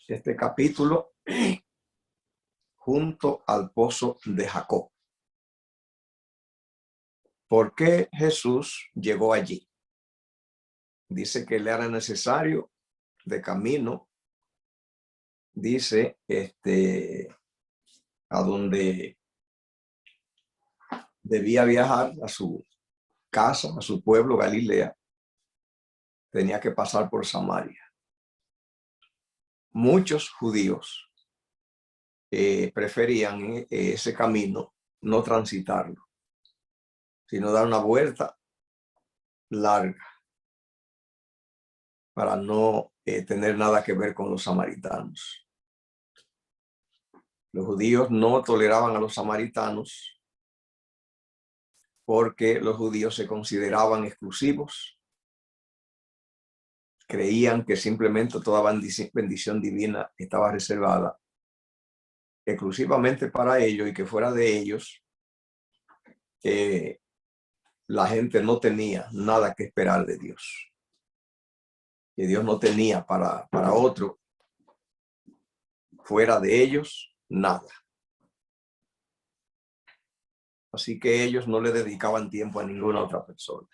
este capítulo junto al pozo de Jacob. ¿Por qué Jesús llegó allí? Dice que le era necesario de camino, dice, a donde debía viajar, a su casa, a su pueblo, Galilea, tenía que pasar por Samaria. Muchos judíos preferían ese camino no transitarlo, sino dar una vuelta larga para no tener nada que ver con los samaritanos. Los judíos no toleraban a los samaritanos porque los judíos se consideraban exclusivos, creían que simplemente toda bendición divina estaba reservada exclusivamente para ellos y que fuera de ellos la gente no tenía nada que esperar de Dios. Que Dios no tenía para otro fuera de ellos nada. Así que ellos no le dedicaban tiempo a ninguna otra persona.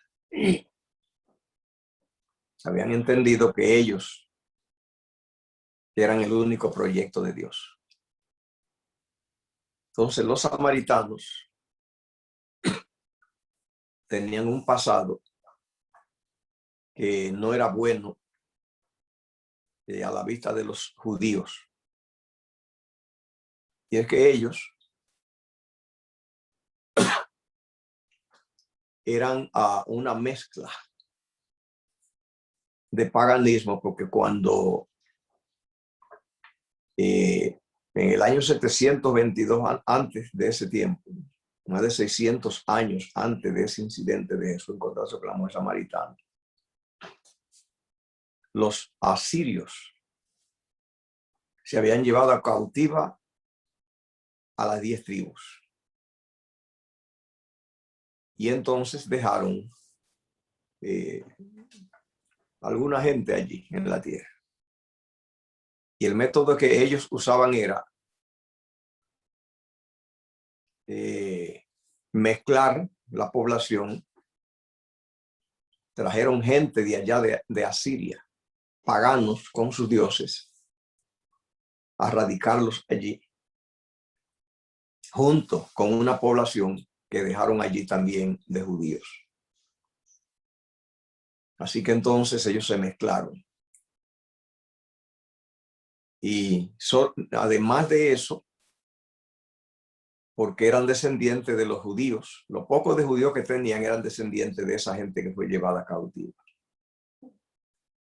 Habían entendido que ellos eran el único proyecto de Dios. Entonces los samaritanos tenían un pasado que no era bueno a la vista de los judíos. Y es que ellos eran una mezcla de paganismo, porque cuando en el año 722 antes de ese tiempo, más de 600 años antes de ese incidente de Jesús encontrarse con la mujer samaritana, los asirios se habían llevado a cautiva a las 10 tribus. Y entonces dejaron alguna gente allí en la tierra. Y el método que ellos usaban era mezclar la población. Trajeron gente de allá de Asiria, paganos con sus dioses, a radicarlos allí, junto con una población que dejaron allí también de judíos. Así que entonces ellos se mezclaron. Y además de eso, porque eran descendientes de los judíos, los pocos de judíos que tenían eran descendientes de esa gente que fue llevada cautiva.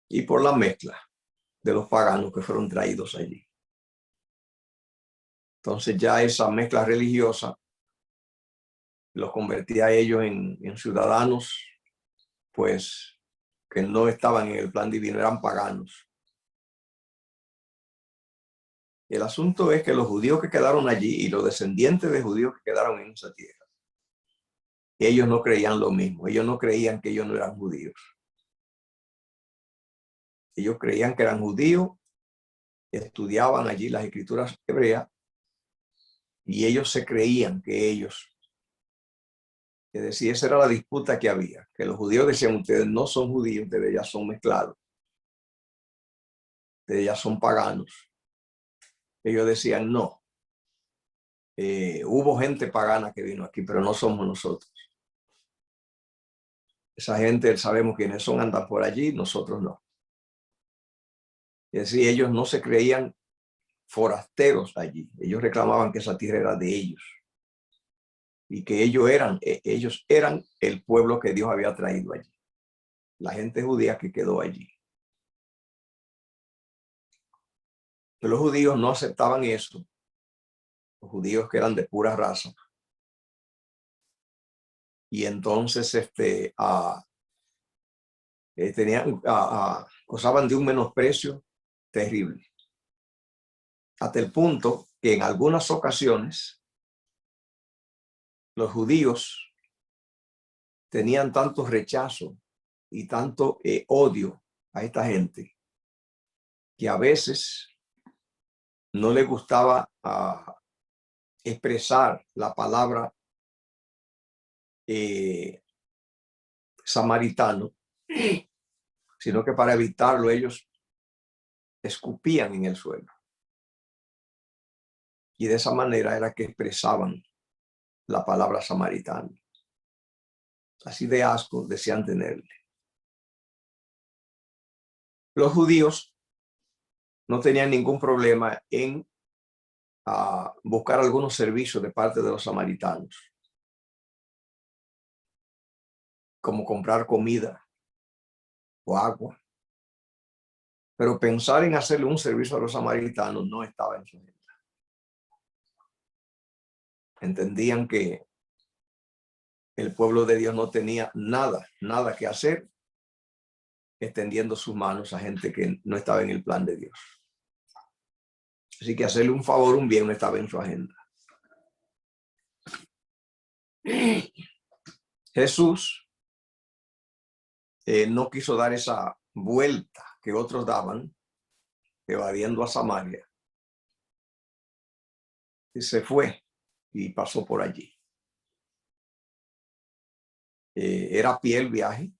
Y por la mezcla de los paganos que fueron traídos allí. Entonces ya esa mezcla religiosa los convertía a ellos en ciudadanos, pues, que no estaban en el plan divino, eran paganos. El asunto es que los judíos que quedaron allí y los descendientes de judíos que quedaron en esa tierra, ellos no creían lo mismo. Ellos no creían que ellos no eran judíos. Ellos creían que eran judíos, estudiaban allí las escrituras hebreas y ellos se creían que ellos, es decir, esa era la disputa que había, que los judíos decían: ustedes no son judíos, ustedes ya son mezclados, ustedes ya son paganos. Ellos decían: no, hubo gente pagana que vino aquí, pero no somos nosotros. Esa gente sabemos quiénes son, andan por allí, nosotros no. Es decir, ellos no se creían forasteros allí. Ellos reclamaban que esa tierra era de ellos y que ellos eran el pueblo que Dios había traído allí, la gente judía que quedó allí. Pero los judíos no aceptaban eso, los judíos que eran de pura raza. Y entonces gozaban de un menosprecio terrible, hasta el punto que en algunas ocasiones los judíos tenían tanto rechazo y tanto odio a esta gente que a veces no le gustaba expresar la palabra samaritano, sino que para evitarlo ellos escupían en el suelo. Y de esa manera era que expresaban la palabra samaritano. Así de asco decían tenerle. Los judíos no tenían ningún problema en buscar algunos servicios de parte de los samaritanos, como comprar comida o agua. Pero pensar en hacerle un servicio a los samaritanos no estaba en su mente. Entendían que el pueblo de Dios no tenía nada que hacer extendiendo sus manos a gente que no estaba en el plan de Dios. Así que hacerle un favor, un bien, no estaba en su agenda. Jesús no quiso dar esa vuelta que otros daban, evadiendo a Samaria. Y se fue y pasó por allí. Era a pie el viaje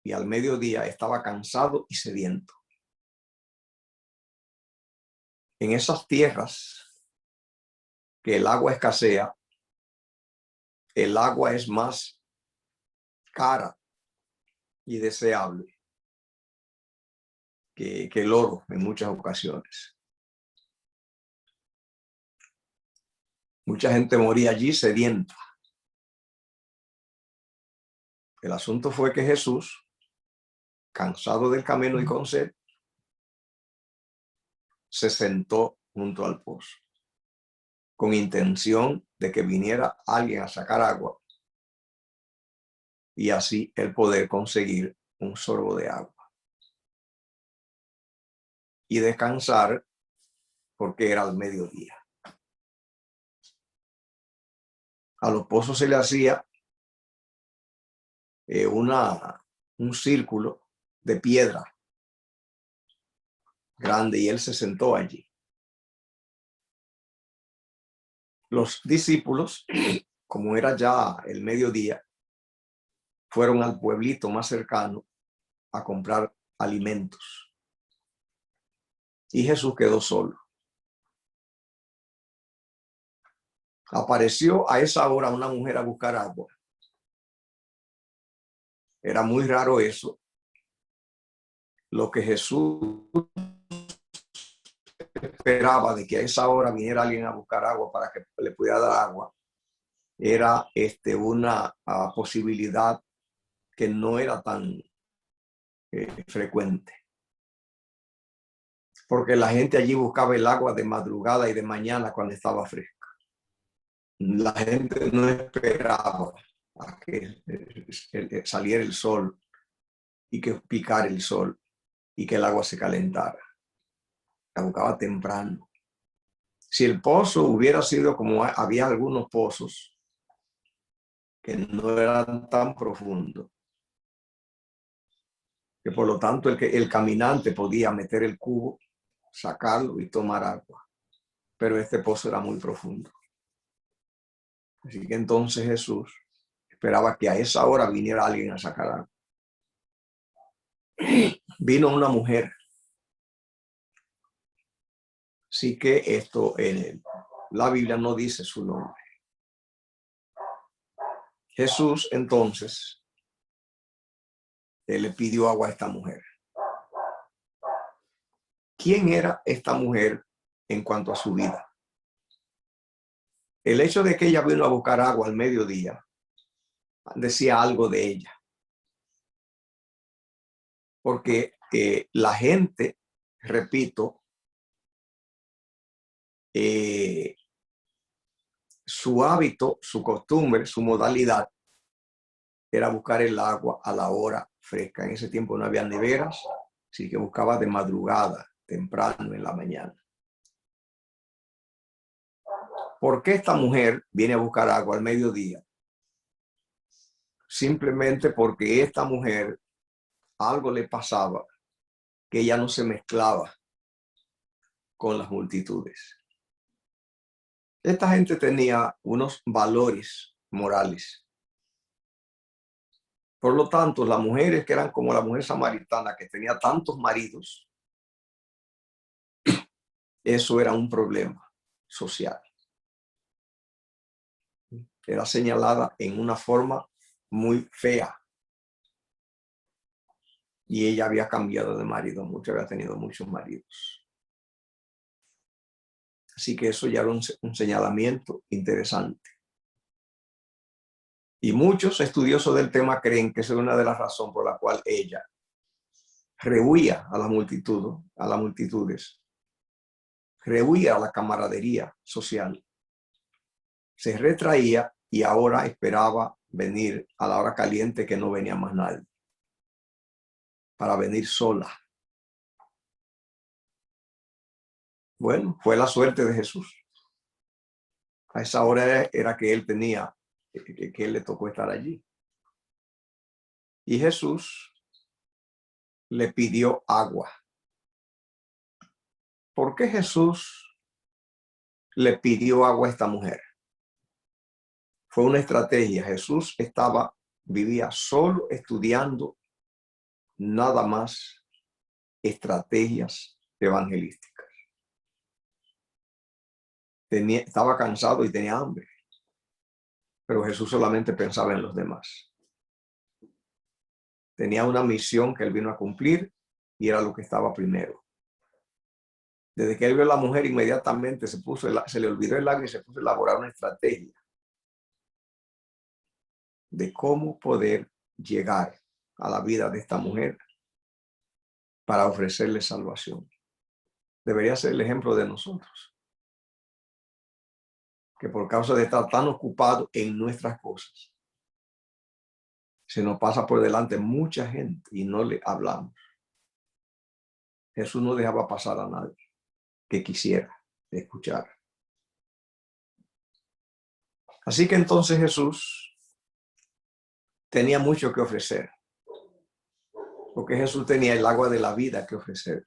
y al mediodía estaba cansado y sediento. En esas tierras que el agua escasea, el agua es más cara y deseable que el oro en muchas ocasiones. Mucha gente moría allí sedienta. El asunto fue que Jesús, cansado del camino y con sed, se sentó junto al pozo, con intención de que viniera alguien a sacar agua y así él poder conseguir un sorbo de agua y descansar porque era al mediodía. A los pozos se le hacía un círculo de piedra grande y él se sentó allí. Los discípulos, como era ya el mediodía, fueron al pueblito más cercano a comprar alimentos. Y Jesús quedó solo. Apareció a esa hora una mujer a buscar agua. Era muy raro eso. Lo que Jesús esperaba de que a esa hora viniera alguien a buscar agua para que le pudiera dar agua, era una posibilidad que no era tan frecuente. Porque la gente allí buscaba el agua de madrugada y de mañana cuando estaba fresca. La gente no esperaba a que saliera el sol y que picara el sol y que el agua se calentara. La buscaba temprano. Si el pozo hubiera sido como había algunos pozos que no eran tan profundos, que por lo tanto el caminante podía meter el cubo, sacarlo y tomar agua. Pero este pozo era muy profundo. Así que entonces Jesús esperaba que a esa hora viniera alguien a sacar agua. Vino una mujer. Sí que esto en la Biblia no dice su nombre. Jesús entonces le pidió agua a esta mujer. ¿Quién era esta mujer en cuanto a su vida? El hecho de que ella vino a buscar agua al mediodía decía algo de ella. Porque la gente, repito, su hábito, su costumbre, su modalidad era buscar el agua a la hora fresca. En ese tiempo no había neveras, así que buscaba de madrugada, temprano en la mañana. ¿Por qué esta mujer viene a buscar agua al mediodía? Simplemente porque esta mujer algo le pasaba, que ella no se mezclaba con las multitudes. Esta gente tenía unos valores morales. Por lo tanto, las mujeres que eran como la mujer samaritana, que tenía tantos maridos, eso era un problema social. Era señalada en una forma muy fea. Y ella había cambiado de marido mucho, había tenido muchos maridos. Así que eso ya era un señalamiento interesante. Y muchos estudiosos del tema creen que esa es una de las razones por la cual ella rehuía a las multitudes, rehuía a la camaradería social, se retraía y ahora esperaba venir a la hora caliente que no venía más nadie, para venir sola. Bueno, fue la suerte de Jesús. A esa hora era que él tenía, que él le tocó estar allí. Y Jesús le pidió agua. ¿Por qué Jesús le pidió agua a esta mujer? Fue una estrategia. Jesús vivía solo estudiando nada más estrategias evangelísticas. Estaba cansado y tenía hambre, pero Jesús solamente pensaba en los demás. Tenía una misión que él vino a cumplir y era lo que estaba primero. Desde que él vio a la mujer, inmediatamente se le olvidó el agua y se puso a elaborar una estrategia de cómo poder llegar a la vida de esta mujer para ofrecerle salvación. Debería ser el ejemplo de nosotros, que por causa de estar tan ocupados en nuestras cosas, se nos pasa por delante mucha gente y no le hablamos. Jesús no dejaba pasar a nadie que quisiera escuchar. Así que entonces Jesús tenía mucho que ofrecer, porque Jesús tenía el agua de la vida que ofrecer.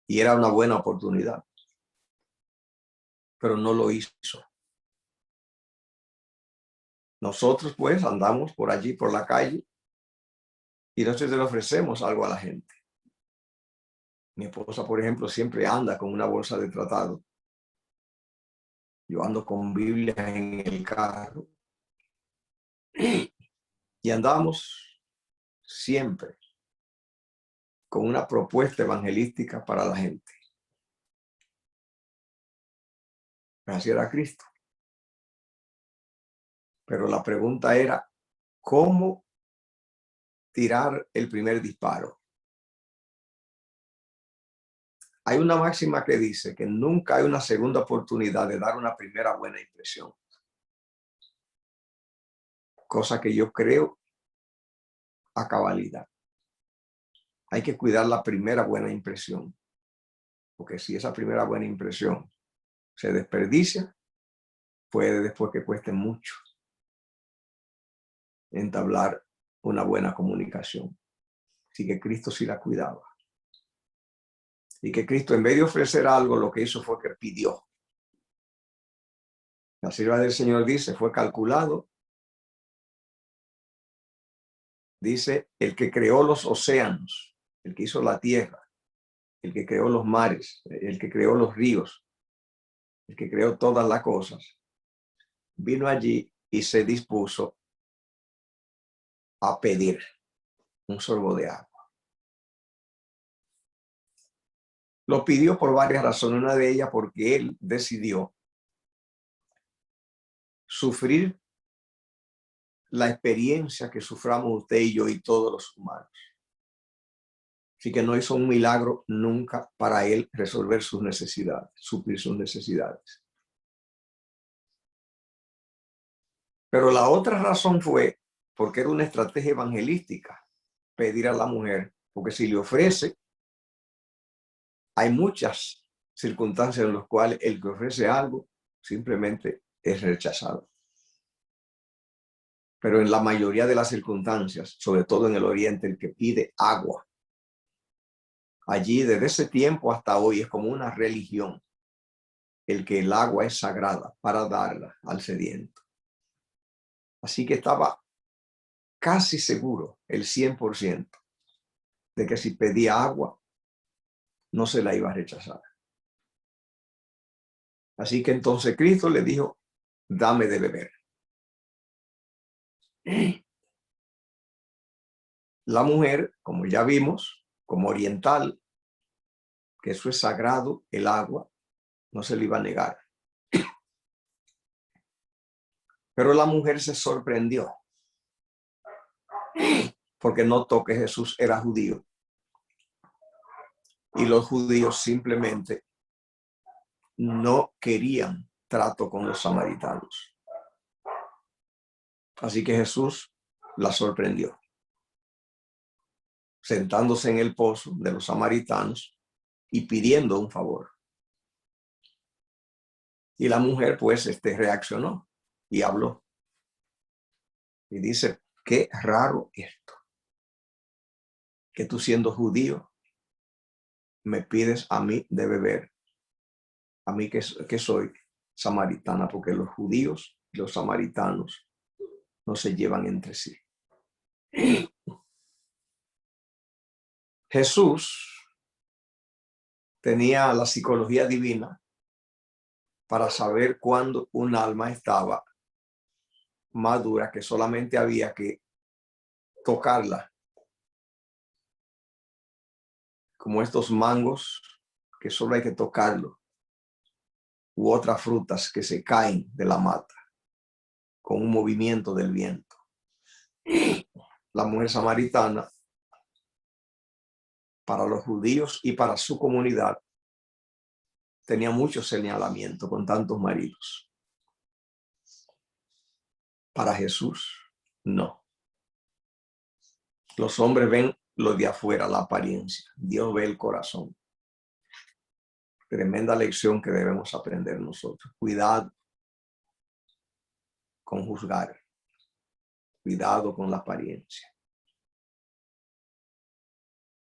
Y era una buena oportunidad, pero no lo hizo. Nosotros pues andamos por allí, por la calle, y nosotros le ofrecemos algo a la gente. Mi esposa, por ejemplo, siempre anda con una bolsa de tratado. Yo ando con Biblia en el carro. Y andamos siempre con una propuesta evangelística para la gente. Así era Cristo. Pero la pregunta era, ¿cómo tirar el primer disparo? Hay una máxima que dice que nunca hay una segunda oportunidad de dar una primera buena impresión. Cosa que yo creo a cabalidad. Hay que cuidar la primera buena impresión. Porque si esa primera buena impresión se desperdicia, puede después que cueste mucho entablar una buena comunicación. Así que Cristo sí la cuidaba. Y que Cristo, en vez de ofrecer algo, lo que hizo fue que pidió. La sierva del Señor dice, fue calculado. Dice, el que creó los océanos, el que hizo la tierra, el que creó los mares, el que creó los ríos, el que creó todas las cosas, vino allí y se dispuso a pedir un sorbo de agua. Lo pidió por varias razones, una de ellas porque él decidió sufrir la experiencia que suframos usted y yo y todos los humanos. Así que no hizo un milagro nunca para él resolver sus necesidades, suplir sus necesidades. Pero la otra razón fue porque era una estrategia evangelística pedir a la mujer, porque si le ofrece, hay muchas circunstancias en las cuales el que ofrece algo simplemente es rechazado. Pero en la mayoría de las circunstancias, sobre todo en el Oriente, el que pide agua Allí desde ese tiempo hasta hoy es como una religión el que el agua es sagrada para darla al sediento. Así que estaba casi seguro, el 100%, de que si pedía agua, no se la iba a rechazar. Así que entonces Cristo le dijo, dame de beber. La mujer, como ya vimos, como oriental, que eso es sagrado, el agua, no se le iba a negar. Pero la mujer se sorprendió porque notó que Jesús era judío. Y los judíos simplemente no querían trato con los samaritanos. Así que Jesús la sorprendió, sentándose en el pozo de los samaritanos y pidiendo un favor. Y la mujer pues reaccionó y habló. Y dice, qué raro esto, que tú siendo judío me pides a mí de beber, a mí que soy samaritana, porque los judíos y los samaritanos no se llevan entre sí. Jesús tenía la psicología divina para saber cuándo un alma estaba madura, que solamente había que tocarla, como estos mangos que solo hay que tocarlo, u otras frutas que se caen de la mata con un movimiento del viento. La mujer samaritana, para los judíos y para su comunidad, tenía mucho señalamiento con tantos maridos. Para Jesús, no. Los hombres ven lo de afuera, la apariencia. Dios ve el corazón. Tremenda lección que debemos aprender nosotros. Cuidado con juzgar. Cuidado con la apariencia.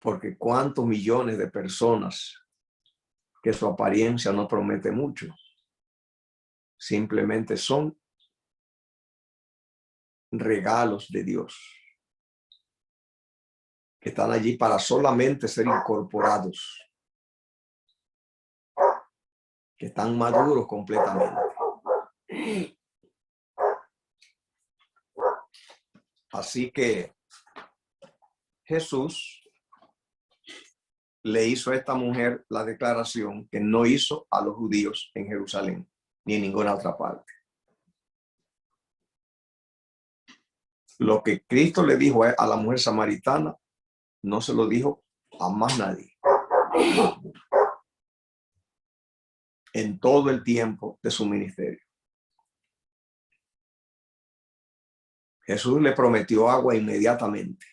Porque cuántos millones de personas que su apariencia no promete mucho, simplemente son regalos de Dios, que están allí para solamente ser incorporados, que están maduros completamente. Así que Jesús le hizo a esta mujer la declaración que no hizo a los judíos en Jerusalén ni en ninguna otra parte. Lo que Cristo le dijo a la mujer samaritana, no se lo dijo a más nadie. En todo el tiempo de su ministerio. Jesús le prometió agua inmediatamente.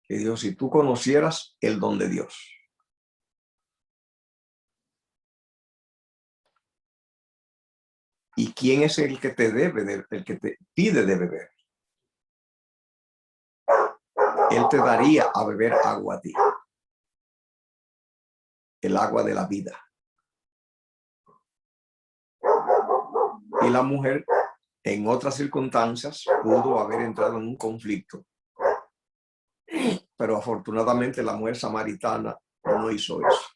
Que dijo, si tú conocieras el don de Dios. ¿Y quién es el que te debe, el que te pide de beber? Él te daría a beber agua a ti. El agua de la vida. Y la mujer, en otras circunstancias, pudo haber entrado en un conflicto. Pero afortunadamente la mujer samaritana no hizo eso.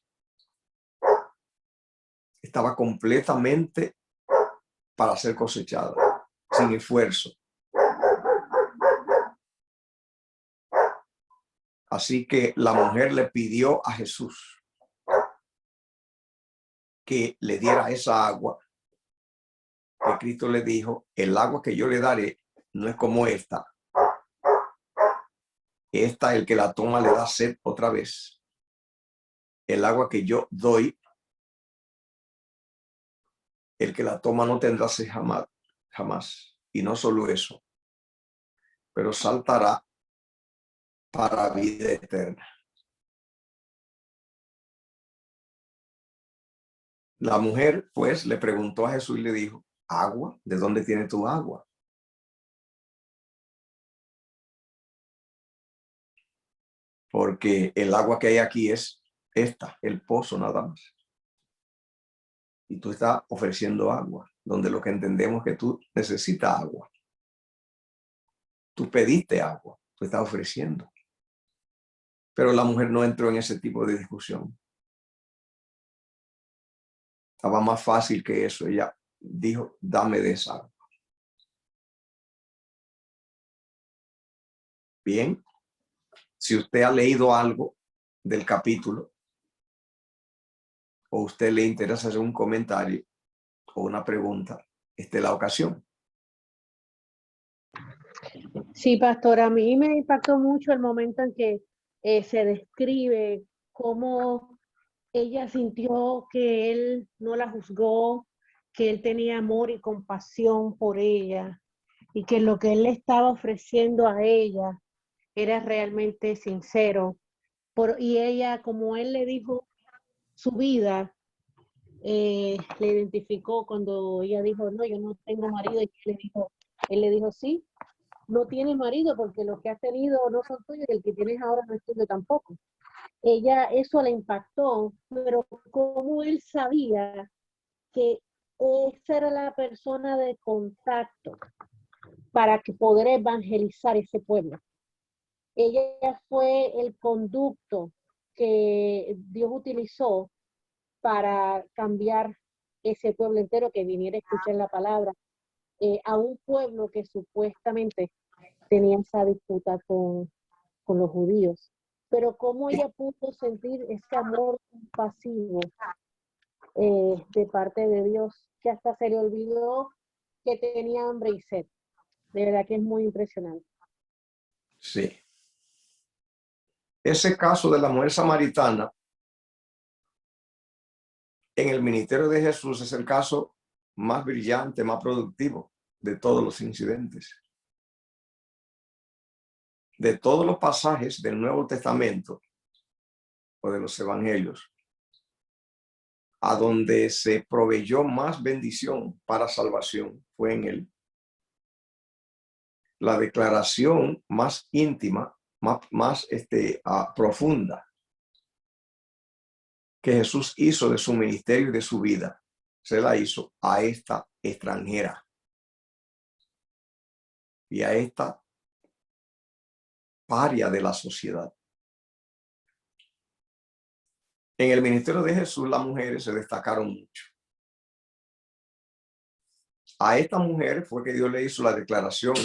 Estaba completamente para ser cosechada, sin esfuerzo. Así que la mujer le pidió a Jesús que le diera esa agua. Que Cristo le dijo, el agua que yo le daré no es como esta. Esta, el que la toma le da sed otra vez. El agua que yo doy, el que la toma no tendrá sed jamás, jamás. Y no solo eso, pero saltará para vida eterna. La mujer, pues, le preguntó a Jesús y le dijo, ¿agua? ¿De dónde tiene tu agua? porque el agua que hay aquí es el pozo nada más. Y tú estás ofreciendo agua, donde lo que entendemos es que tú necesitas agua. Tú pediste agua, tú estás ofreciendo. Pero la mujer no entró en ese tipo de discusión. Estaba más fácil que eso. Ella dijo, dame de esa agua. Bien, si usted ha leído algo del capítulo o usted le interesa hacer un comentario o una pregunta, esta es la ocasión. Sí, pastor, a mí me impactó mucho el momento en que se describe cómo ella sintió que él no la juzgó, que él tenía amor y compasión por ella y que lo que él le estaba ofreciendo a ella era realmente sincero. Y ella, como él le dijo su vida, le identificó cuando ella dijo, no, yo no tengo marido, y él le dijo, sí, no tienes marido porque los que has tenido no son tuyos y el que tienes ahora no es tuyo tampoco. Ella, eso le impactó, pero como él sabía que esa era la persona de contacto para que poder evangelizar ese pueblo. Ella fue el conducto que Dios utilizó para cambiar ese pueblo entero que viniera a escuchar la palabra, a un pueblo que supuestamente tenía esa disputa con los judíos. Pero cómo ella pudo sentir ese amor compasivo de parte de Dios, que hasta se le olvidó que tenía hambre y sed. De verdad que es muy impresionante. Sí. Ese caso de la mujer samaritana en el ministerio de Jesús es el caso más brillante, más productivo de todos los incidentes. De todos los pasajes del Nuevo Testamento o de los evangelios, a donde se proveyó más bendición para salvación fue en él. La declaración más íntima, más profunda que Jesús hizo de su ministerio y de su vida, se la hizo a esta extranjera y a esta paria de la sociedad. En el ministerio de Jesús, las mujeres se destacaron mucho. A esta mujer fue que Dios le hizo la declaración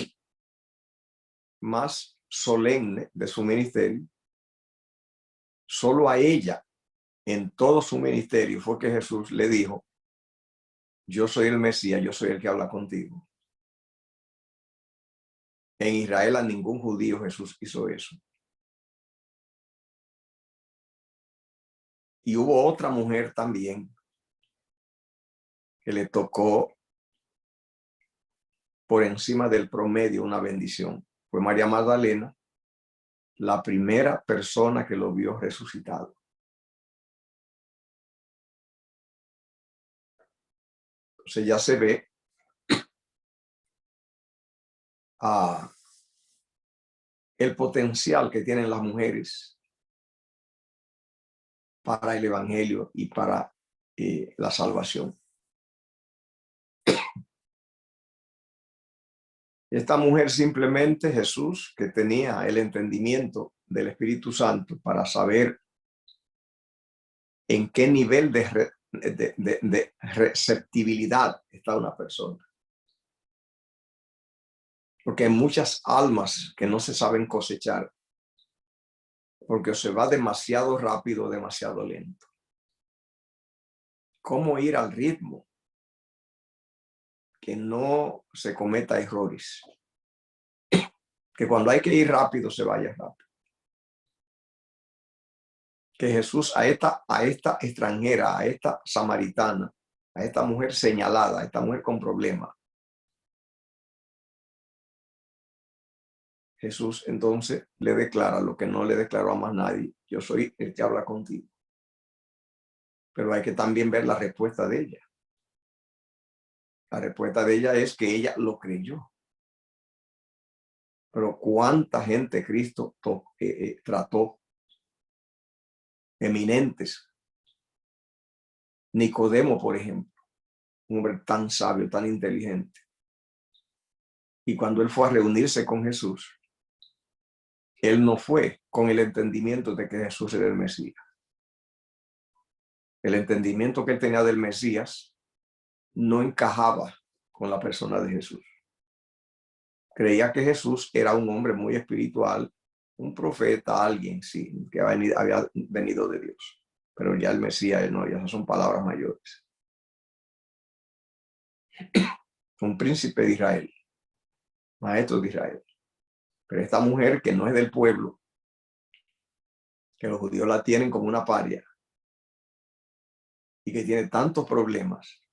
más solemne de su ministerio. Solo a ella, en todo su ministerio, fue que Jesús le dijo, yo soy el Mesías, yo soy el que habla contigo. En Israel a ningún judío Jesús hizo eso. Y hubo otra mujer también que le tocó por encima del promedio una bendición. Fue María Magdalena, la primera persona que lo vio resucitado. Entonces ya se ve el potencial que tienen las mujeres para el evangelio y para la salvación. Esta mujer simplemente Jesús, que tenía el entendimiento del Espíritu Santo para saber en qué nivel de receptibilidad está una persona. Porque hay muchas almas que no se saben cosechar porque se va demasiado rápido, demasiado lento. ¿Cómo ir al ritmo? Que no se cometa errores. Que cuando hay que ir rápido, se vaya rápido. Que Jesús a esta extranjera, a esta samaritana, a esta mujer señalada, a esta mujer con problemas, Jesús entonces le declara lo que no le declaró a más nadie. Yo soy el que habla contigo. Pero hay que también ver la respuesta de ella. La respuesta de ella es que ella lo creyó. Pero cuánta gente Cristo trató eminentes. Nicodemo, por ejemplo, un hombre tan sabio, tan inteligente. Y cuando él fue a reunirse con Jesús, él no fue con el entendimiento de que Jesús era el Mesías. El entendimiento que él tenía del Mesías no encajaba con la persona de Jesús. Creía que Jesús era un hombre muy espiritual, un profeta, alguien, sí, que había venido de Dios. Pero ya el Mesías no, ya esas son palabras mayores. Un príncipe de Israel, maestro de Israel. Pero esta mujer que no es del pueblo, que los judíos la tienen como una paria y que tiene tantos problemas,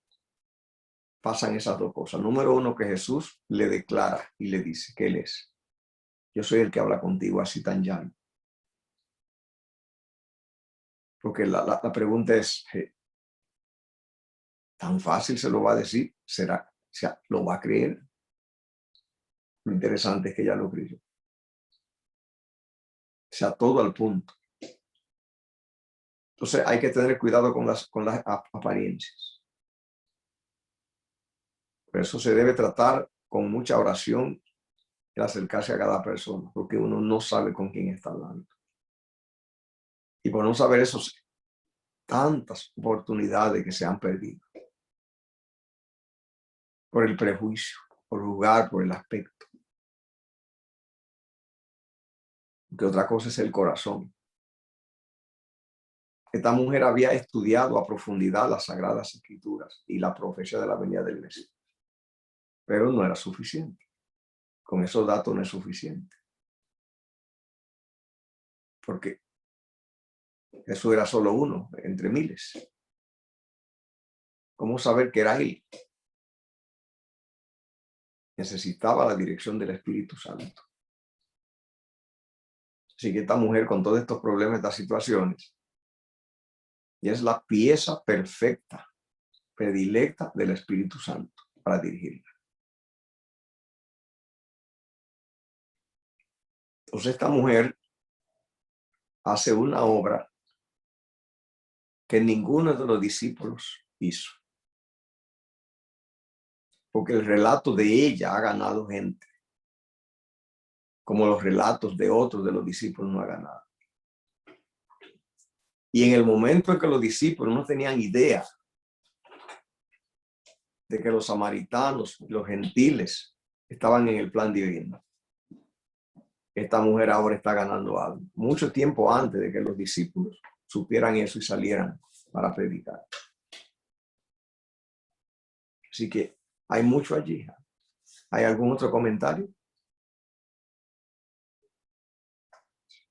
pasan esas dos cosas. Número uno, que Jesús le declara y le dice que él es. Yo soy el que habla contigo así tan llano. Porque la pregunta es, ¿tan fácil se lo va a decir? ¿Será? O sea, ¿lo va a creer? Lo interesante es que ya lo creyó. O sea, todo al punto. Entonces hay que tener cuidado con las apariencias. Por eso se debe tratar con mucha oración y acercarse a cada persona, porque uno no sabe con quién está hablando. Y por no saber eso, tantas oportunidades que se han perdido. Por el prejuicio, por juzgar, por el aspecto. Que otra cosa es el corazón. Esta mujer había estudiado a profundidad las Sagradas Escrituras y la profecía de la venida del Mesías. Pero no era suficiente. Con esos datos no es suficiente. Porque Jesús era solo uno entre miles. ¿Cómo saber que era él? Necesitaba la dirección del Espíritu Santo. Así que esta mujer, con todos estos problemas, estas situaciones, y es la pieza perfecta, predilecta del Espíritu Santo para dirigirla. Entonces esta mujer hace una obra que ninguno de los discípulos hizo. Porque el relato de ella ha ganado gente, como los relatos de otros de los discípulos no ha ganado. Y en el momento en que los discípulos no tenían idea de que los samaritanos, los gentiles, estaban en el plan divino, esta mujer ahora está ganando algo. Mucho tiempo antes de que los discípulos supieran eso y salieran para predicar. Así que hay mucho allí. ¿Hay algún otro comentario?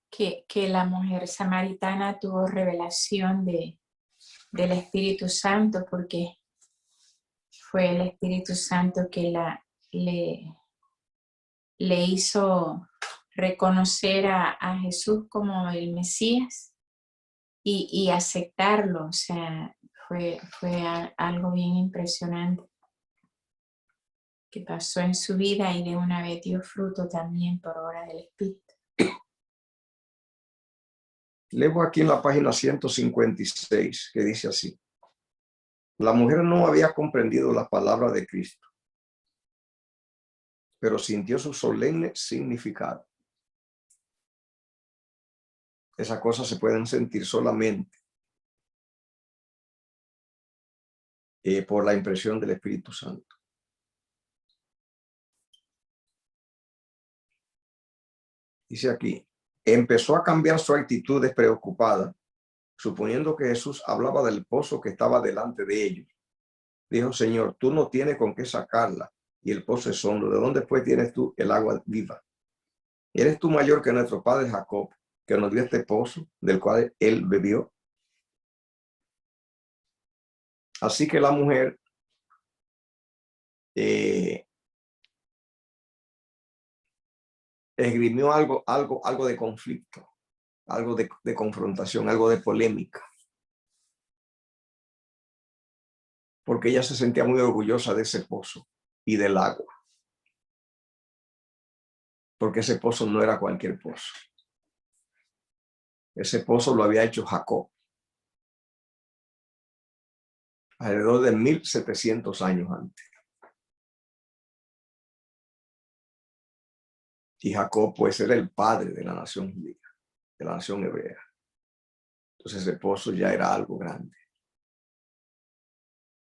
Que la mujer samaritana tuvo revelación del Espíritu Santo, porque fue el Espíritu Santo que le hizo reconocer a Jesús como el Mesías y aceptarlo. O sea, fue algo bien impresionante que pasó en su vida, y de una vez dio fruto también por obra del Espíritu. Leo aquí en la página 156 que dice así: la mujer no había comprendido las palabras de Cristo, pero sintió su solemne significado. Esas cosas se pueden sentir solamente por la impresión del Espíritu Santo. Dice aquí, empezó a cambiar su actitud despreocupada, suponiendo que Jesús hablaba del pozo que estaba delante de ellos. Dijo: Señor, tú no tienes con qué sacarla, y el pozo es hondo. ¿De dónde pues tienes tú el agua viva? ¿Eres tú mayor que nuestro padre Jacob, que nos dio este pozo, del cual él bebió? Así que la mujer esgrimió algo de conflicto, algo de confrontación, algo de polémica. Porque ella se sentía muy orgullosa de ese pozo y del agua. Porque ese pozo no era cualquier pozo. Ese pozo lo había hecho Jacob alrededor de 1700 años antes. Y Jacob pues era el padre de la nación judía, de la nación hebrea. Entonces ese pozo ya era algo grande.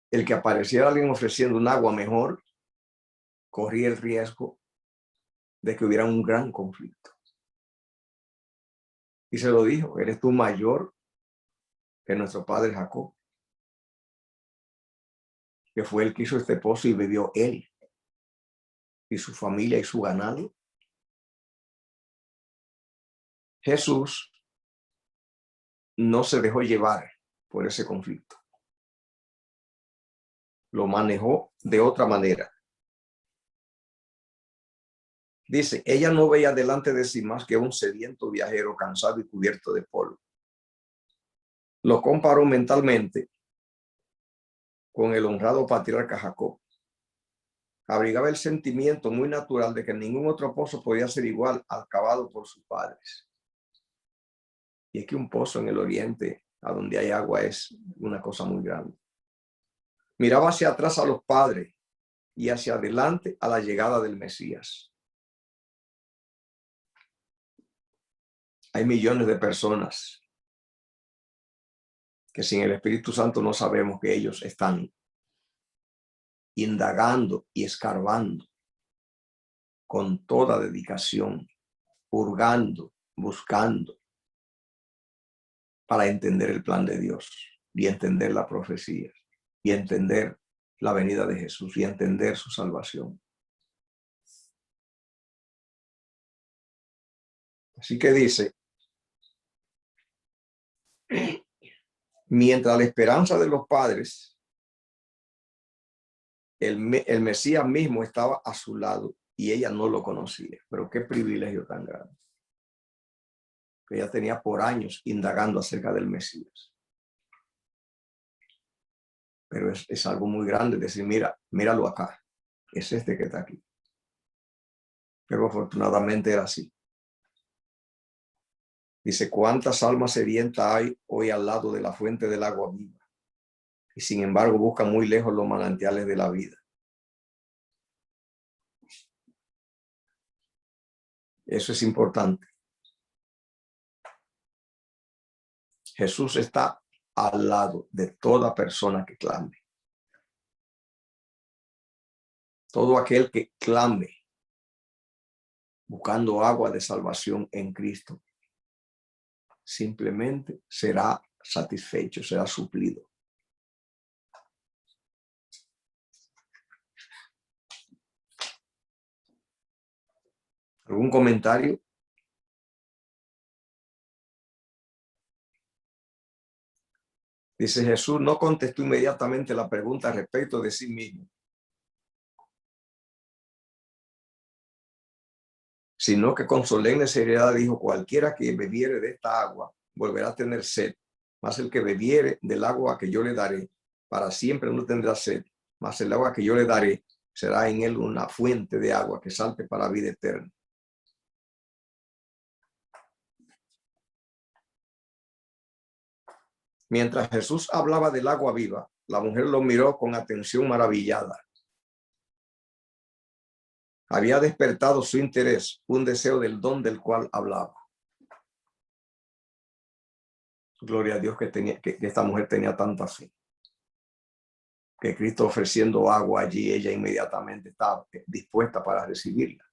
El que apareciera alguien ofreciendo un agua mejor corría el riesgo de que hubiera un gran conflicto. Y se lo dijo: eres tú mayor que nuestro padre Jacob, que fue el que hizo este pozo y bebió él y su familia y su ganado. Jesús no se dejó llevar por ese conflicto. Lo manejó de otra manera. Dice: ella no veía delante de sí más que un sediento viajero cansado y cubierto de polvo. Lo comparó mentalmente con el honrado patriarca Jacob. Abrigaba el sentimiento muy natural de que ningún otro pozo podía ser igual al cavado por sus padres. Y es que un pozo en el oriente, a donde hay agua, es una cosa muy grande. Miraba hacia atrás a los padres y hacia adelante a la llegada del Mesías. Hay millones de personas que sin el Espíritu Santo no sabemos que ellos están indagando y escarbando con toda dedicación, hurgando, buscando para entender el plan de Dios y entender la profecía y entender la venida de Jesús y entender su salvación. Así que dice: mientras la esperanza de los padres, el Mesías mismo estaba a su lado y ella no lo conocía. Pero qué privilegio tan grande. Que ella tenía por años indagando acerca del Mesías. Pero es algo muy grande decir: míralo acá. Es este que está aquí. Pero afortunadamente era así. Dice: ¿cuántas almas sedientas hay hoy al lado de la fuente del agua viva? Y sin embargo buscan muy lejos los manantiales de la vida. Eso es importante. Jesús está al lado de toda persona que clame. Todo aquel que clame buscando agua de salvación en Cristo, simplemente será satisfecho, será suplido. ¿Algún comentario? Dice: Jesús no contestó inmediatamente la pregunta respecto de sí mismo, sino que con solemne seriedad dijo: cualquiera que bebiere de esta agua volverá a tener sed, mas el que bebiere del agua que yo le daré para siempre no tendrá sed, mas el agua que yo le daré será en él una fuente de agua que salte para vida eterna. Mientras Jesús hablaba del agua viva, la mujer lo miró con atención maravillada. Había despertado su interés un deseo del don del cual hablaba. Gloria a Dios que esta mujer tenía tanta fe. Que Cristo ofreciendo agua allí, ella inmediatamente estaba dispuesta para recibirla.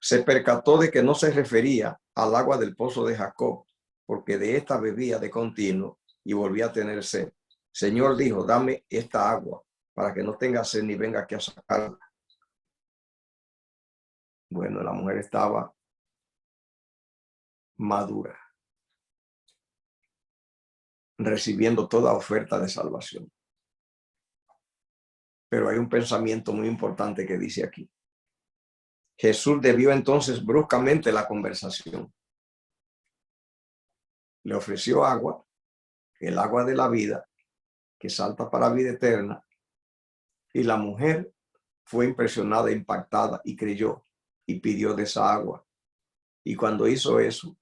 Se percató de que no se refería al agua del pozo de Jacob, porque de esta bebía de continuo y volvía a tener sed. Señor dijo: dame esta agua para que no tenga sed ni venga aquí a sacarla. Bueno, la mujer estaba madura, recibiendo toda oferta de salvación. Pero hay un pensamiento muy importante que dice aquí. Jesús desvió entonces bruscamente la conversación. Le ofreció agua, el agua de la vida, que salta para vida eterna, y la mujer fue impresionada, impactada y creyó y pidió de esa agua. Y cuando hizo eso,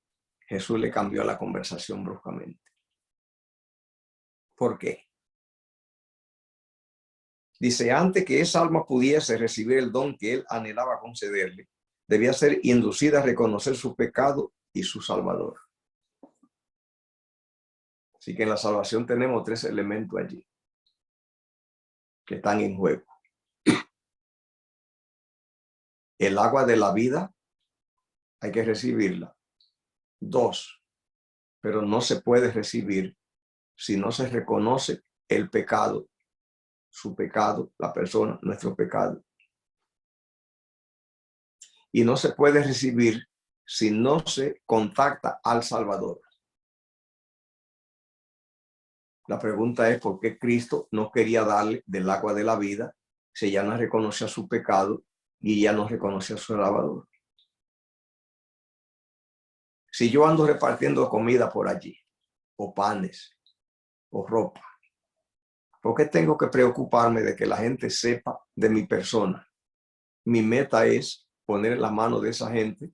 Jesús le cambió la conversación bruscamente. ¿Por qué? Dice, antes que esa alma pudiese recibir el don que él anhelaba concederle, debía ser inducida a reconocer su pecado y su Salvador. Así que en la salvación tenemos 3 elementos allí que están en juego. El agua de la vida, hay que recibirla. 2, pero no se puede recibir si no se reconoce el pecado, su pecado, la persona, nuestro pecado. Y no se puede recibir si no se contacta al Salvador. La pregunta es por qué Cristo no quería darle del agua de la vida si ya no reconocía su pecado y ya no reconocía su Salvador. Si yo ando repartiendo comida por allí, o panes, o ropa, ¿por qué tengo que preocuparme de que la gente sepa de mi persona? Mi meta es poner en la mano de esa gente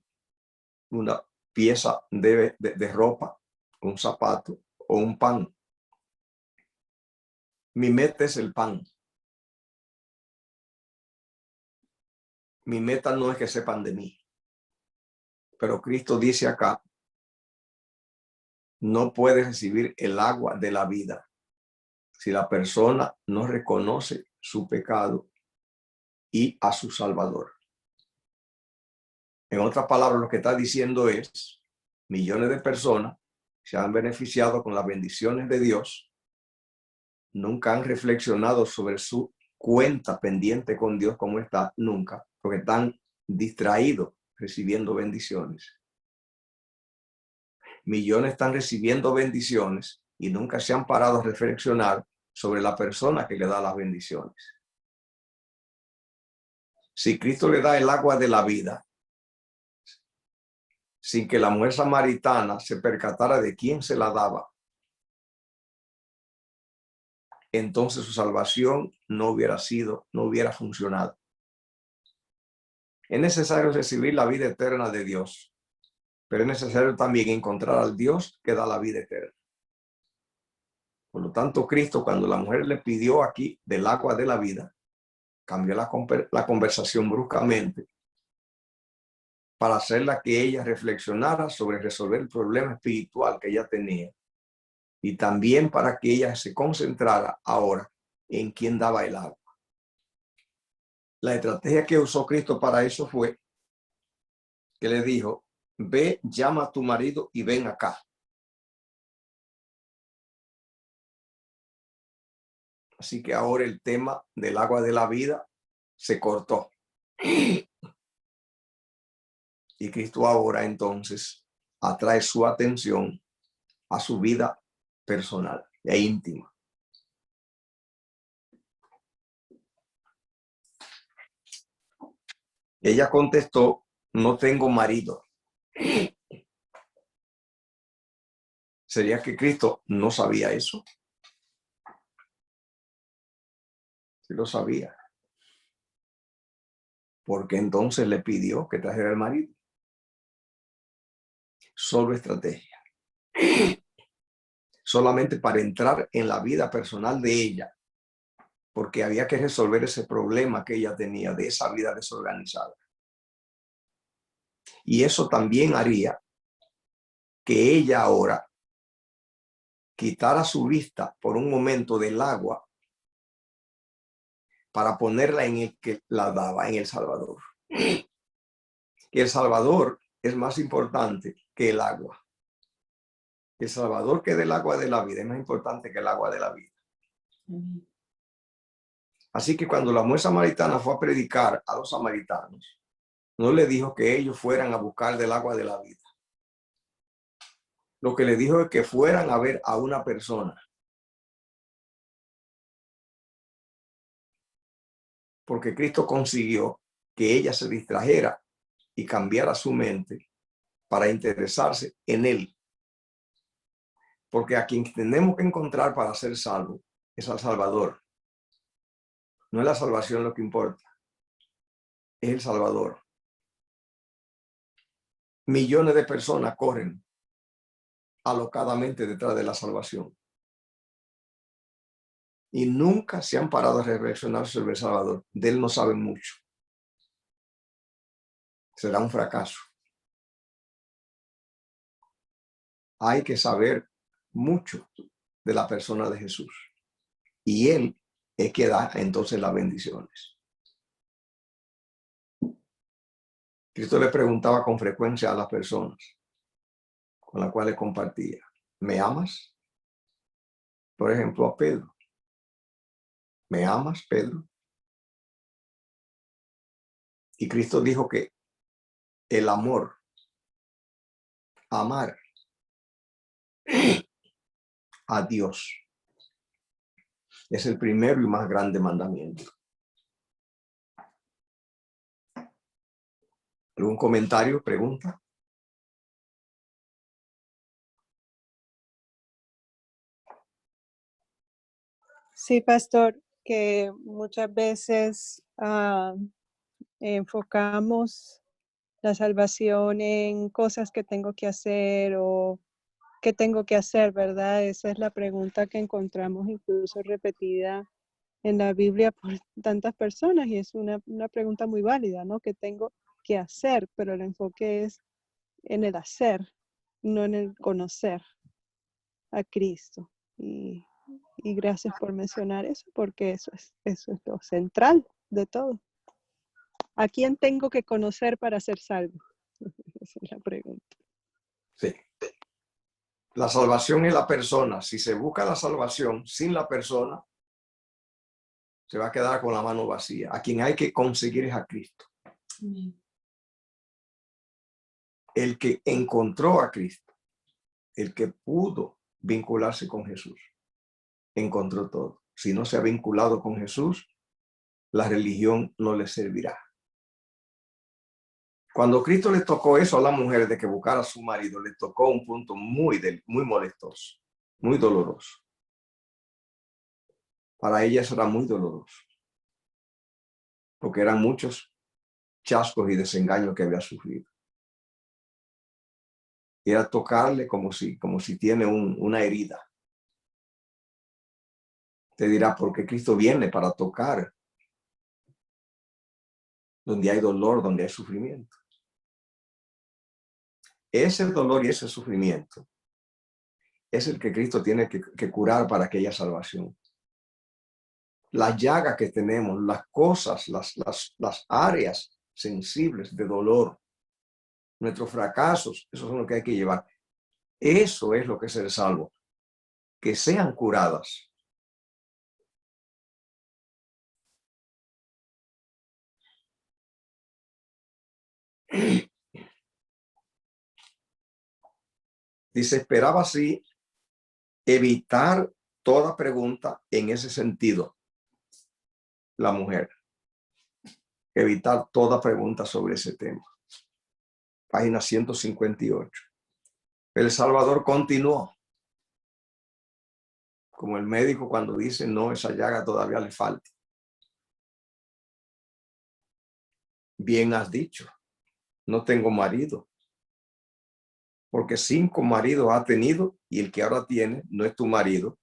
una pieza de ropa, un zapato o un pan. Mi meta es el pan. Mi meta no es que sepan de mí. Pero Cristo dice acá, no puede recibir el agua de la vida si la persona no reconoce su pecado y a su Salvador. En otras palabras, lo que está diciendo es, millones de personas se han beneficiado con las bendiciones de Dios, nunca han reflexionado sobre su cuenta pendiente con Dios como está, nunca, porque están distraídos recibiendo bendiciones. Millones están recibiendo bendiciones y nunca se han parado a reflexionar sobre la persona que le da las bendiciones. Si Cristo le da el agua de la vida, sin que la mujer samaritana se percatara de quién se la daba, entonces su salvación no hubiera funcionado. Es necesario recibir la vida eterna de Dios, pero es necesario también encontrar al Dios que da la vida eterna. Por lo tanto, Cristo, cuando la mujer le pidió aquí del agua de la vida, cambió la conversación bruscamente para hacerla que ella reflexionara sobre resolver el problema espiritual que ella tenía y también para que ella se concentrara ahora en quién daba el agua. La estrategia que usó Cristo para eso fue que le dijo, ve, llama a tu marido y ven acá. Así que ahora el tema del agua de la vida se cortó. Y Cristo ahora entonces atrae su atención a su vida personal e íntima. Ella contestó, no tengo marido. ¿Sería que Cristo no sabía eso? Sí lo sabía. Porque entonces le pidió que trajera el marido. Solo estrategia. Solamente para entrar en la vida personal de ella, porque había que resolver ese problema que ella tenía de esa vida desorganizada. Y eso también haría que ella ahora quitara su vista por un momento del agua para ponerla en el que la daba, en el Salvador. Y el Salvador es más importante que el agua. El Salvador que del agua de la vida es más importante que el agua de la vida. Así que cuando la mujer samaritana fue a predicar a los samaritanos, no le dijo que ellos fueran a buscar del agua de la vida. Lo que le dijo es que fueran a ver a una persona. Porque Cristo consiguió que ella se distrajera y cambiara su mente para interesarse en él. Porque a quien tenemos que encontrar para ser salvo es al Salvador. No es la salvación lo que importa, es el Salvador. millones de personas corren alocadamente detrás de la salvación y nunca se han parado a reflexionar sobre el Salvador. De él no saben mucho. Será un fracaso. Hay que saber mucho de la persona de Jesús. Y él es que da entonces las bendiciones. Cristo le preguntaba con frecuencia a las personas con las cuales compartía: ¿me amas? Por ejemplo, a Pedro. ¿Me amas, Pedro? Y Cristo dijo que el amor, amar a Dios, es el primero y más grande mandamiento. ¿Algún comentario, pregunta? Sí, pastor, que muchas veces enfocamos la salvación en cosas que tengo que hacer o qué tengo que hacer, ¿verdad? Esa es la pregunta que encontramos incluso repetida en la Biblia por tantas personas y es una pregunta muy válida, ¿no? ¿Qué tengo que hacer? Pero el enfoque es en el hacer, no en el conocer a Cristo. Y gracias por mencionar eso, porque eso es lo central de todo. ¿A quién tengo que conocer para ser salvo? Esa es la pregunta. Sí. La salvación es la persona. Si se busca la salvación sin la persona, se va a quedar con la mano vacía. A quien hay que conseguir es a Cristo. El que encontró a Cristo, el que pudo vincularse con Jesús, encontró todo. Si no se ha vinculado con Jesús, la religión no le servirá. Cuando Cristo le tocó eso a la mujer de que buscara a su marido, le tocó un punto muy molestoso, muy doloroso. Para ella eso era muy doloroso, porque eran muchos chascos y desengaños que había sufrido. Y era tocarle como si tiene una herida. Te dirá, porque Cristo viene para tocar donde hay dolor, donde hay sufrimiento. Ese dolor y ese sufrimiento es el que Cristo tiene que curar para aquella salvación. Las llagas que tenemos, las cosas, las áreas sensibles de dolor, nuestros fracasos, esos son los que hay que llevar. Eso es lo que es ser salvo, que sean curadas. Dice, esperaba así evitar toda pregunta en ese sentido. La mujer, evitar toda pregunta sobre ese tema. Página 158. El Salvador continuó. Como el médico cuando dice, no, esa llaga todavía le falta. Bien has dicho, no tengo marido. Porque 5 maridos ha tenido y el que ahora tiene no es tu marido.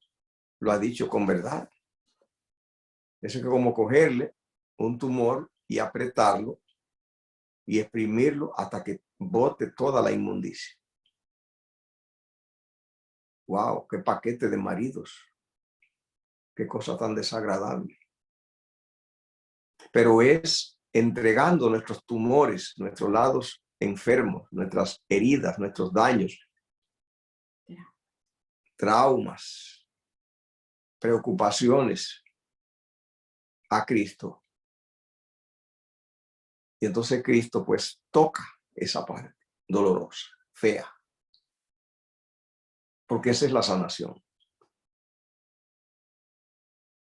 Lo ha dicho con verdad. Eso es como cogerle un tumor y apretarlo y exprimirlo hasta que bote toda la inmundicia. Wow, qué paquete de maridos. Qué cosa tan desagradable. Pero es entregando nuestros tumores, nuestros lados enfermos, nuestras heridas, nuestros daños, traumas, preocupaciones a Cristo. Y entonces Cristo pues toca esa parte dolorosa, fea. Porque esa es la sanación.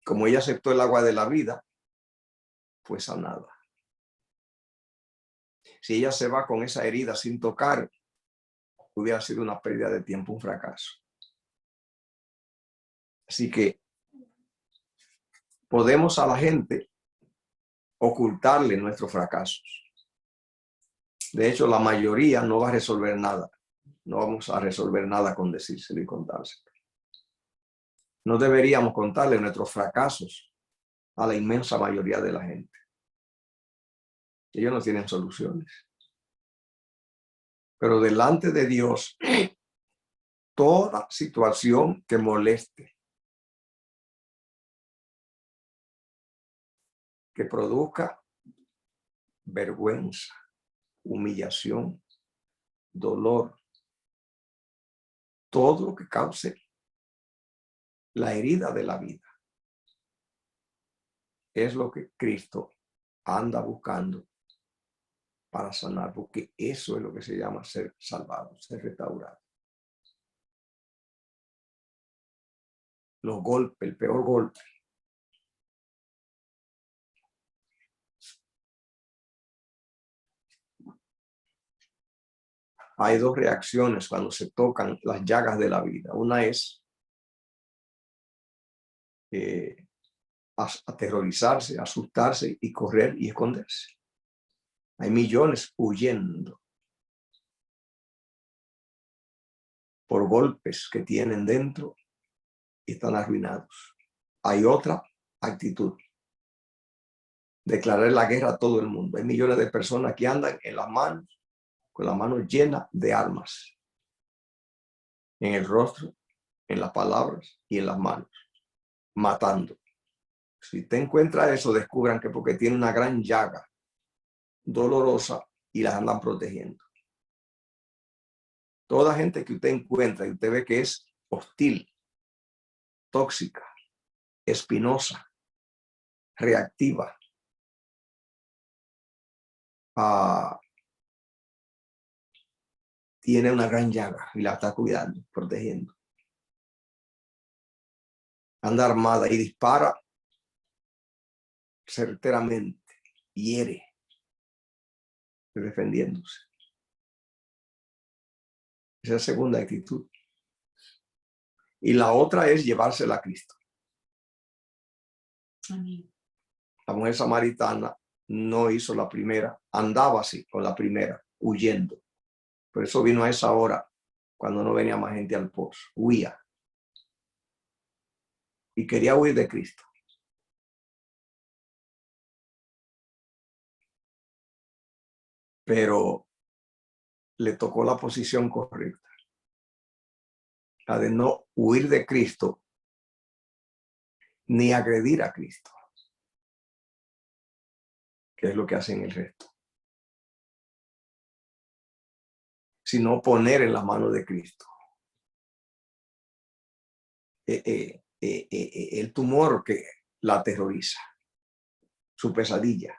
Como ella aceptó el agua de la vida, fue sanada. Si ella se va con esa herida sin tocar, hubiera sido una pérdida de tiempo, un fracaso. Así que podemos a la gente ocultarle nuestros fracasos. De hecho, la mayoría no va a resolver nada. No vamos a resolver nada con decírselo y contárselo. No deberíamos contarle nuestros fracasos a la inmensa mayoría de la gente. Ellos no tienen soluciones. Pero delante de Dios, toda situación que moleste, que produzca vergüenza, humillación, dolor, todo lo que cause la herida de la vida, es lo que Cristo anda buscando para sanar, porque eso es lo que se llama ser salvado, ser restaurado. Los golpes, el peor golpe. Hay dos reacciones cuando se tocan las llagas de la vida. Una es aterrorizarse, asustarse y correr y esconderse. Hay millones huyendo por golpes que tienen dentro y están arruinados. Hay otra actitud: declarar la guerra a todo el mundo. Hay millones de personas que andan en las manos, con las manos llenas de armas, en el rostro, en las palabras y en las manos, matando. Si te encuentras eso, descubran que porque tiene una gran llaga dolorosa y las andan protegiendo. Toda gente que usted encuentra y usted ve que es hostil, tóxica, espinosa, reactiva, tiene una gran llaga y la está cuidando, protegiendo. Anda armada y dispara certeramente, hiere, defendiéndose. Esa es la segunda actitud. Y la otra es llevársela a Cristo. Amén. La mujer samaritana no hizo la primera, andaba así con la primera, huyendo. Por eso vino a esa hora, cuando no venía más gente al pozo, huía. Y quería huir de Cristo. Pero le tocó la posición correcta, la de no huir de Cristo ni agredir a Cristo, que es lo que hacen el resto, sino poner en las manos de Cristo el tumor que la aterroriza, su pesadilla.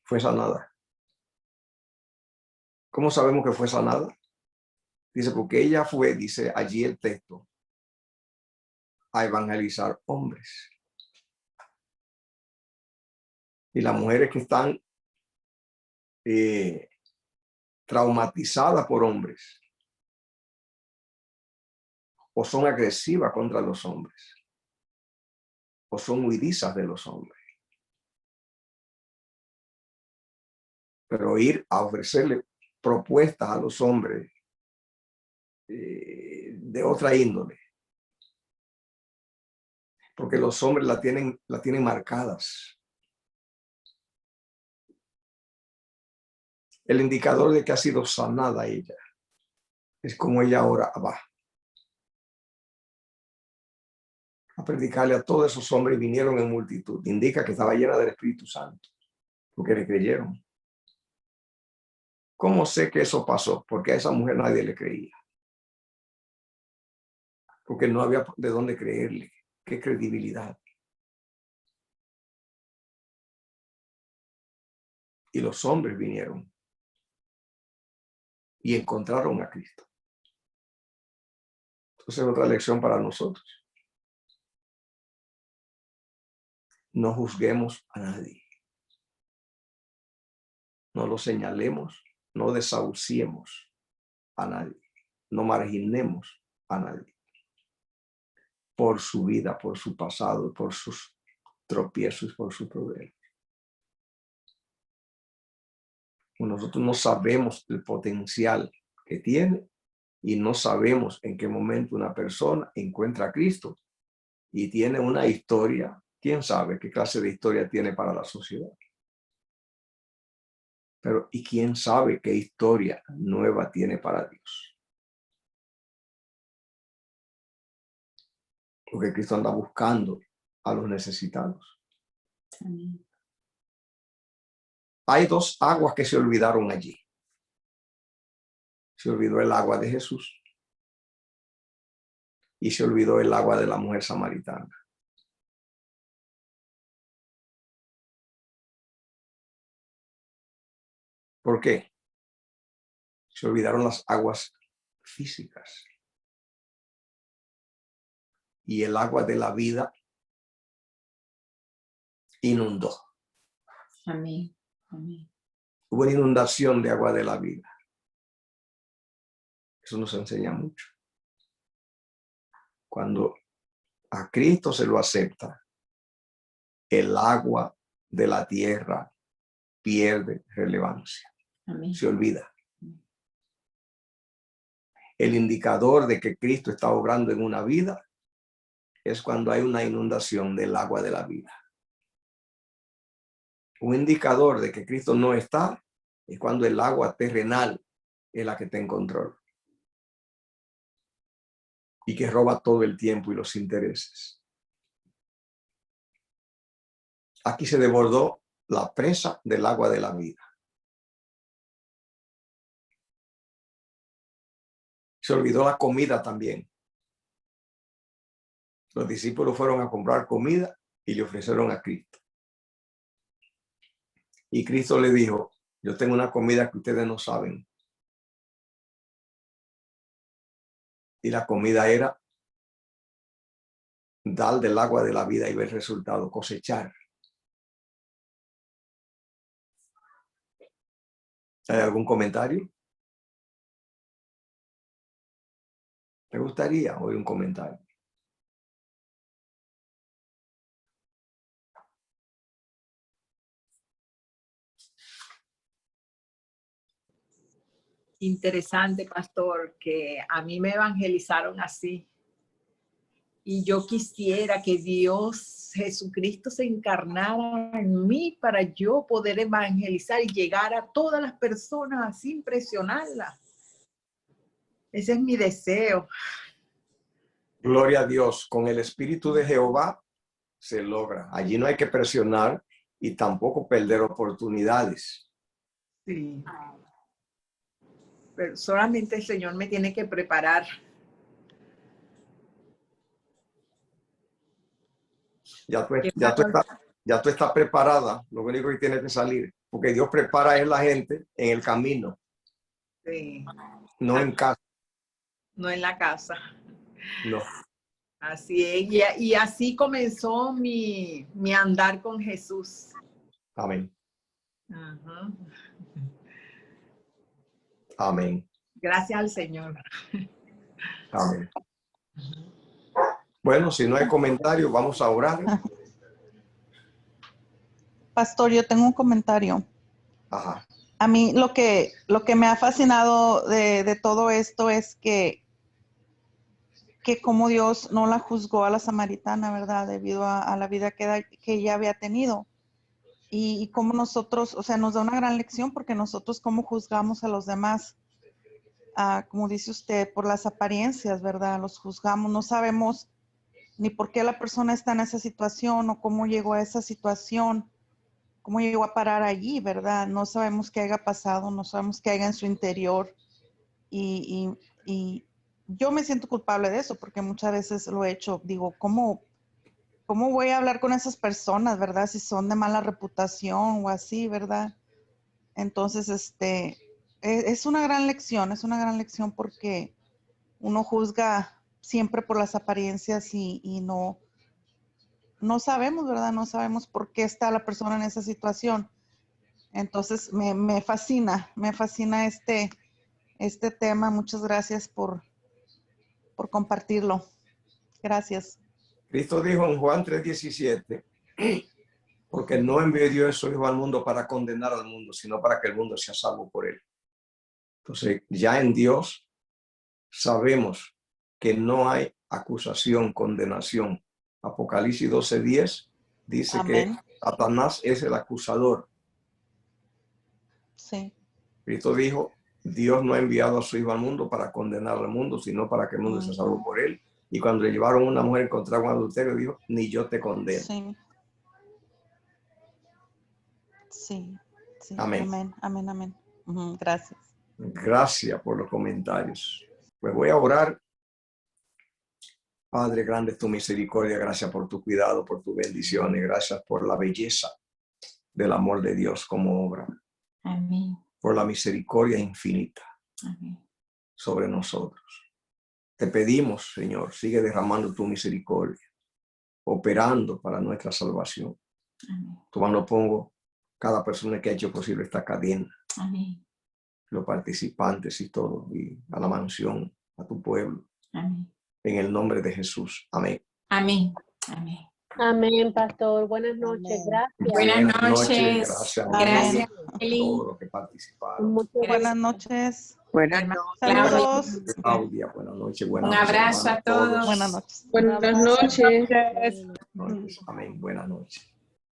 Fue sanada. ¿Cómo sabemos que fue sanada? Dice, porque ella fue, dice allí el texto, a evangelizar hombres. Y las mujeres que están traumatizadas por hombres o son agresivas contra los hombres o son huidizas de los hombres. Pero ir a ofrecerle propuestas a los hombres de otra índole, porque los hombres la tienen marcadas. El indicador de que ha sido sanada ella es como ella ahora va a predicarle a todos esos hombres y vinieron en multitud. Indica que estaba llena del Espíritu Santo, porque le creyeron. ¿Cómo sé que eso pasó? Porque a esa mujer nadie le creía. Porque no había de dónde creerle. ¿Qué credibilidad? Y los hombres vinieron y encontraron a Cristo. Entonces, otra lección para nosotros. No juzguemos a nadie. No lo señalemos, no desahuciemos a nadie. No marginemos a nadie por su vida, por su pasado, por sus tropiezos, por sus problemas. nosotros no sabemos el potencial que tiene y no sabemos en qué momento una persona encuentra a Cristo y tiene una historia. ¿Quién sabe qué clase de historia tiene para la sociedad? Pero ¿y quién sabe qué historia nueva tiene para Dios? Porque Cristo anda buscando a los necesitados. Amén. Hay dos aguas que se olvidaron allí. Se olvidó el agua de Jesús y se olvidó el agua de la mujer samaritana. ¿Por qué? Se olvidaron las aguas físicas. Y el agua de la vida inundó. Amén. Amén. Hubo una inundación de agua de la vida. Eso nos enseña mucho. Cuando a Cristo se lo acepta, el agua de la tierra pierde relevancia. Amén. Se olvida. El indicador de que Cristo está obrando en una vida es cuando hay una inundación del agua de la vida. Un indicador de que Cristo no está es cuando el agua terrenal es la que está en control y que roba todo el tiempo y los intereses. Aquí se desbordó la presa del agua de la vida. Se olvidó la comida también. Los discípulos fueron a comprar comida y le ofrecieron a Cristo. Y Cristo le dijo, yo tengo una comida que ustedes no saben. Y la comida era dar del agua de la vida y ver el resultado, cosechar. ¿Hay algún comentario? Me gustaría oír un comentario. Interesante, pastor, que a mí me evangelizaron así. Y yo quisiera que Dios, Jesucristo, se encarnara en mí para yo poder evangelizar y llegar a todas las personas así, impresionarlas. Ese es mi deseo. Gloria a Dios. Con el Espíritu de Jehová se logra. Allí no hay que presionar y tampoco perder oportunidades. Sí. Pero solamente el Señor me tiene que preparar. Ya tú estás preparada. Lo único que tienes que salir. Porque Dios prepara es la gente en el camino. Sí. No en casa. No en la casa. No. Así es. Y así comenzó mi andar con Jesús. Amén. Ajá. Amén. Gracias al Señor. Amén. Bueno, si no hay comentarios, vamos a orar. Pastor, yo tengo un comentario. Ajá. A mí lo que me ha fascinado de todo esto es que como Dios no la juzgó a la samaritana, ¿verdad? Debido a la vida que ella había tenido. Y como nosotros, o sea, nos da una gran lección porque nosotros cómo juzgamos a los demás. Como dice usted, por las apariencias, ¿verdad? Los juzgamos, no sabemos ni por qué la persona está en esa situación o cómo llegó a esa situación, cómo llegó a parar allí, ¿verdad? No sabemos qué haya pasado, no sabemos qué haya en su interior. Y yo me siento culpable de eso porque muchas veces lo he hecho. Digo, ¿cómo voy a hablar con esas personas, verdad? Si son de mala reputación o así, ¿verdad? Entonces, es una gran lección porque uno juzga siempre por las apariencias y no sabemos, ¿verdad? No sabemos por qué está la persona en esa situación. Entonces, me fascina este tema. Muchas gracias por compartirlo. Gracias. Cristo dijo en Juan 3:17, Porque no envió Dios a su Hijo al mundo para condenar al mundo, sino para que el mundo sea salvo por él. Entonces, ya en Dios sabemos que no hay acusación, condenación. Apocalipsis 12:10 dice Amén. que Satanás es el acusador. Sí. Cristo dijo, Dios no ha enviado a su Hijo al mundo para condenar al mundo, sino para que el mundo sea salvo por él. Y cuando le llevaron a una mujer encontrada con adulterio, dijo, ni yo te condeno. Sí. Sí. Sí. Amén. Amén. Amén. Amén. Ujú, gracias. Gracias por los comentarios. Pues voy a orar. Padre, grande es tu misericordia. Gracias por tu cuidado, por tu bendición y gracias por la belleza del amor de Dios como obra. Amén. Por la misericordia infinita Amén. sobre nosotros. Te pedimos, Señor, sigue derramando tu misericordia, operando para nuestra salvación. Amén. Tu mano pongo cada persona que ha hecho posible esta cadena, Amén. los participantes y todo, y a la mansión, a tu pueblo, Amén. en el nombre de Jesús. Amén. Amén. Amén. Amén, pastor. Buenas noches. Amén. Gracias. Buenas noches. Gracias, Gracias, a Eli. todos los que participaron. Muchas Buenas gracias. noches. Buenas Hermana noches. Claudia. Saludos. Claudia, buenas noches. Un Buenas noches, abrazo hermano, a todos. Buenas noches. Buenas noches. Buenas noches. Amén. Buenas noches.